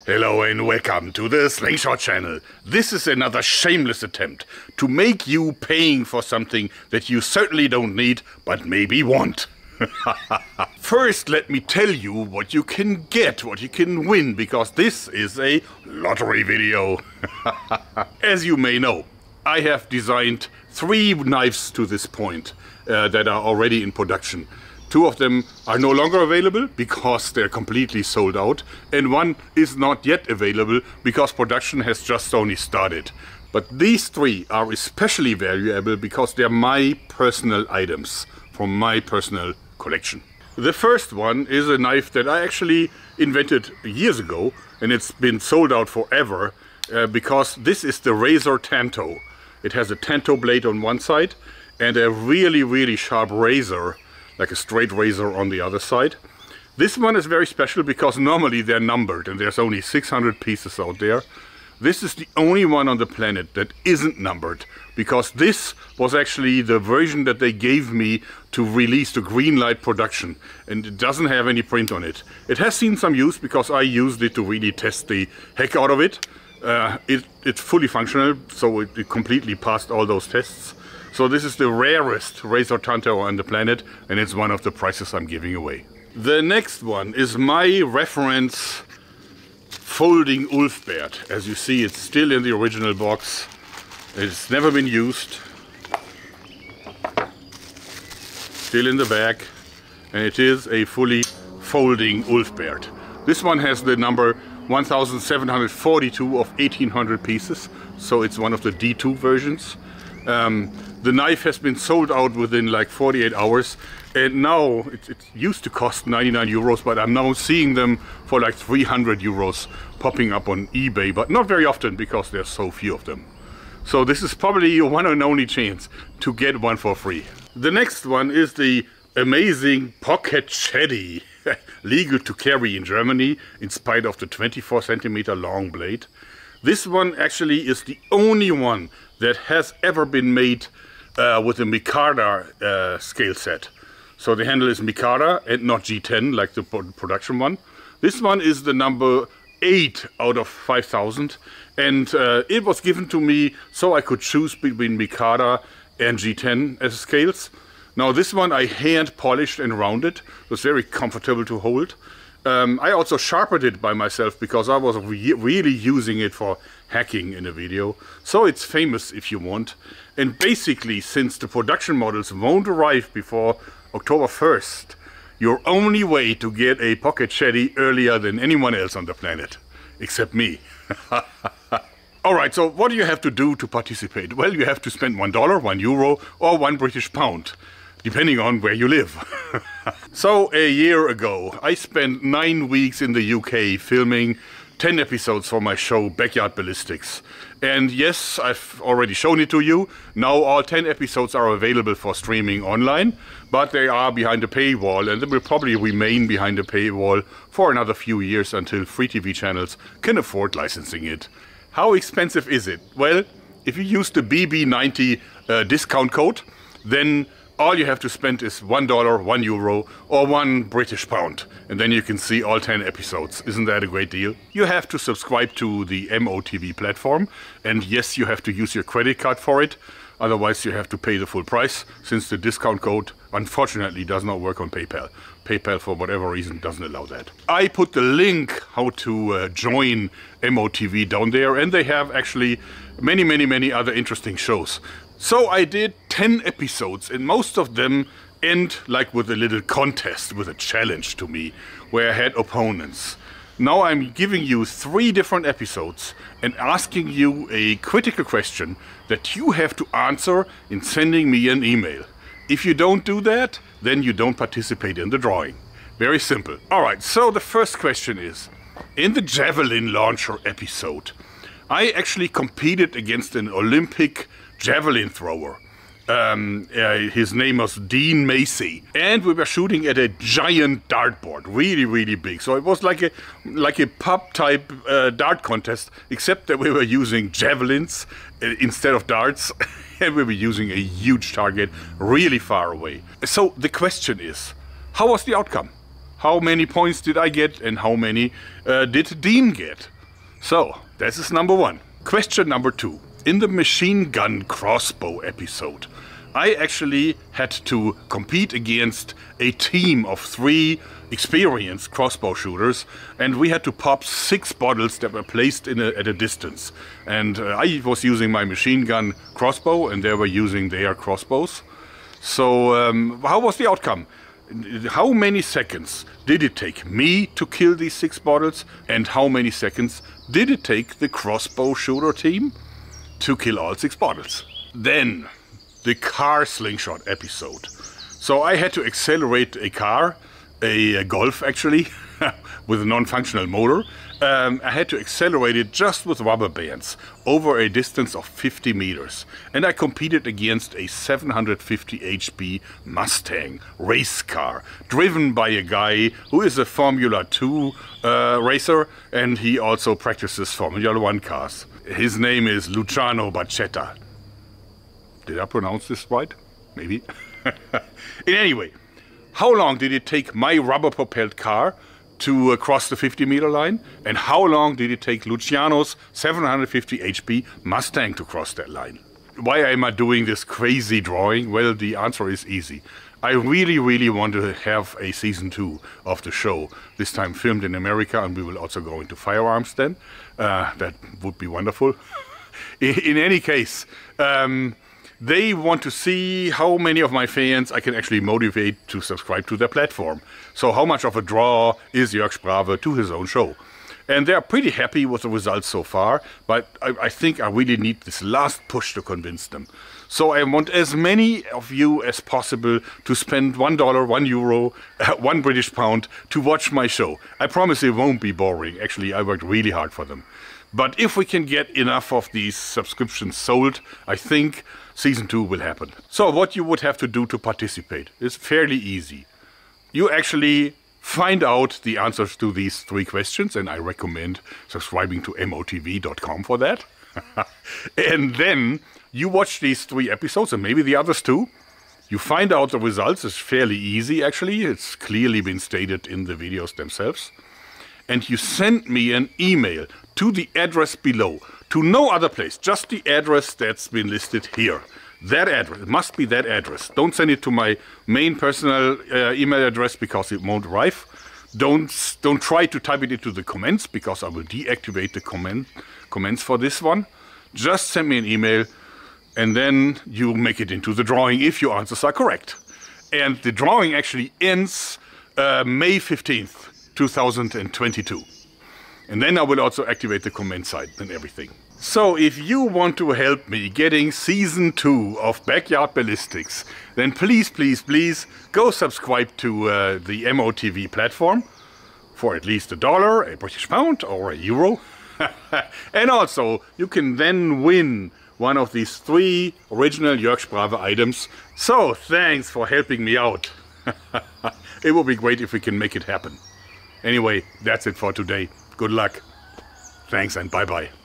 Hello and welcome to the Slingshot channel. This is another shameless attempt to make you paying for something that you certainly don't need, but maybe want. First, let me tell you what you can get, what you can win, because this is a lottery video. As you may know, I have designed 3 knives to this point that are already in production. 2 of them are no longer available because they're completely sold out, and 1 is not yet available because production has just only started. But these 3 are especially valuable because they're my personal items from my personal collection. The first one is a knife that I actually invented years ago, and it's been sold out forever because this is the Razor Tanto. It has a Tanto blade on one side and a really sharp razor, like a straight razor, on the other side. This one is very special because normally they're numbered and there's only 600 pieces out there. This is the only one on the planet that isn't numbered, because this was actually the version that they gave me to release the green light production, and it doesn't have any print on it. It has seen some use because I used it to really test the heck out of it. It's fully functional, so it completely passed all those tests. So this is the rarest Razor Tanto on the planet, and it's one of the prizes I'm giving away. The next one is my reference folding Ulfbert. As you see, it's still in the original box. It's never been used. Still in the bag, and it is a fully folding Ulfbert. This one has the number 1742 of 1800 pieces, so it's one of the D2 versions. The knife has been sold out within like 48 hours, and now it used to cost 99 euros, but I'm now seeing them for like 300 euros popping up on eBay, but not very often because there's so few of them. So this is probably your one and only chance to get one for free. The next one is the amazing Pocket Chetty, legal to carry in Germany in spite of the 24 centimeter long blade. This one actually is the only one that has ever been made with a Mikada scale set. So the handle is Mikada and not G10 like the production one. This one is the number 8 out of 5000, and it was given to me so I could choose between Mikada and G10 as scales. Now this one I hand polished and rounded. It was very comfortable to hold. I also sharpened it by myself because I was really using it for hacking in a video. So it's famous if you want. And basically, since the production models won't arrive before October 1st, your only way to get a Pocket Chetty earlier than anyone else on the planet, except me. Alright, so what do you have to do to participate? Well, you have to spend $1, €1, or £1 depending on where you live. So a year ago, I spent 9 weeks in the UK filming 10 episodes for my show Backyard Ballistics. And yes, I've already shown it to you. Now all 10 episodes are available for streaming online, but they are behind a paywall, and they will probably remain behind a paywall for another few years until free TV channels can afford licensing it. How expensive is it? Well, if you use the BB90 discount code, then all you have to spend is $1, €1, or £1, and then you can see all 10 episodes. Isn't that a great deal? You have to subscribe to the MOTV platform, and yes, you have to use your credit card for it. Otherwise you have to pay the full price, since the discount code unfortunately does not work on PayPal. PayPal, for whatever reason, doesn't allow that. I put the link how to join MOTV down there, and they have actually many other interesting shows. So I did 10 episodes, and most of them end like with a little contest, with a challenge to me, where I had opponents. Now I'm giving you 3 different episodes and asking you a critical question that you have to answer in sending me an email. If you don't do that, then you don't participate in the drawing. Very simple. Alright, so the first question is, in the javelin launcher episode, I actually competed against an Olympic javelin thrower. His name was Dean Macy, and we were shooting at a giant dartboard, really big. So it was like a pub type dart contest, except that we were using javelins instead of darts, and we were using a huge target really far away. So the question is, how was the outcome? How many points did I get, and how many did Dean get? So, this is number one. Question number two. In the machine gun crossbow episode, I actually had to compete against a team of 3 experienced crossbow shooters, and we had to pop 6 bottles that were placed at a distance. And I was using my machine gun crossbow, and they were using their crossbows. So how was the outcome? How many seconds did it take me to kill these 6 bottles, and how many seconds did it take the crossbow shooter team to kill all 6 bottles? Then, the car slingshot episode. So I had to accelerate a car, a Golf actually, with a non-functional motor. I had to accelerate it just with rubber bands over a distance of 50 meters. And I competed against a 750 HP Mustang race car, driven by a guy who is a Formula 2 racer, and he also practices Formula 1 cars. His name is Luciano Bacchetta. Did I pronounce this right? Maybe. In any way, how long did it take my rubber-propelled car to cross the 50-meter line? And how long did it take Luciano's 750 HP Mustang to cross that line? Why am I doing this crazy drawing? Well, the answer is easy. I really want to have a season 2 of the show, this time filmed in America, and we will also go into firearms then. That would be wonderful. In any case, they want to see how many of my fans I can actually motivate to subscribe to their platform. So how much of a draw is Jörg Sprave to his own show? And they're pretty happy with the results so far, but I think I really need this last push to convince them. So I want as many of you as possible to spend $1, €1, £1 to watch my show. I promise it won't be boring. Actually, I worked really hard for them. But if we can get enough of these subscriptions sold, I think season 2 will happen. So what you would have to do to participate is fairly easy. You actually find out the answers to these 3 questions, and I recommend subscribing to motv.com for that. And then you watch these 3 episodes, and maybe the others too. You find out the results. It's fairly easy, actually. It's clearly been stated in the videos themselves. And you send me an email to the address below, to no other place, just the address that's been listed here. That address, it must be that address. Don't send it to my main personal email address because it won't arrive. Don't try to type it into the comments because I will deactivate the comments for this one. Just send me an email and then you make it into the drawing if your answers are correct. And the drawing actually ends May 15th. 2022. And then I will also activate the comment site and everything. So if you want to help me getting season 2 of Backyard Ballistics, then please go subscribe to the MOTV platform for at least $1, a British pound or a euro. And also you can then win one of these 3 original Jörg Sprave items. So thanks for helping me out. It would be great if we can make it happen. Anyway, that's it for today. Good luck. Thanks and bye-bye.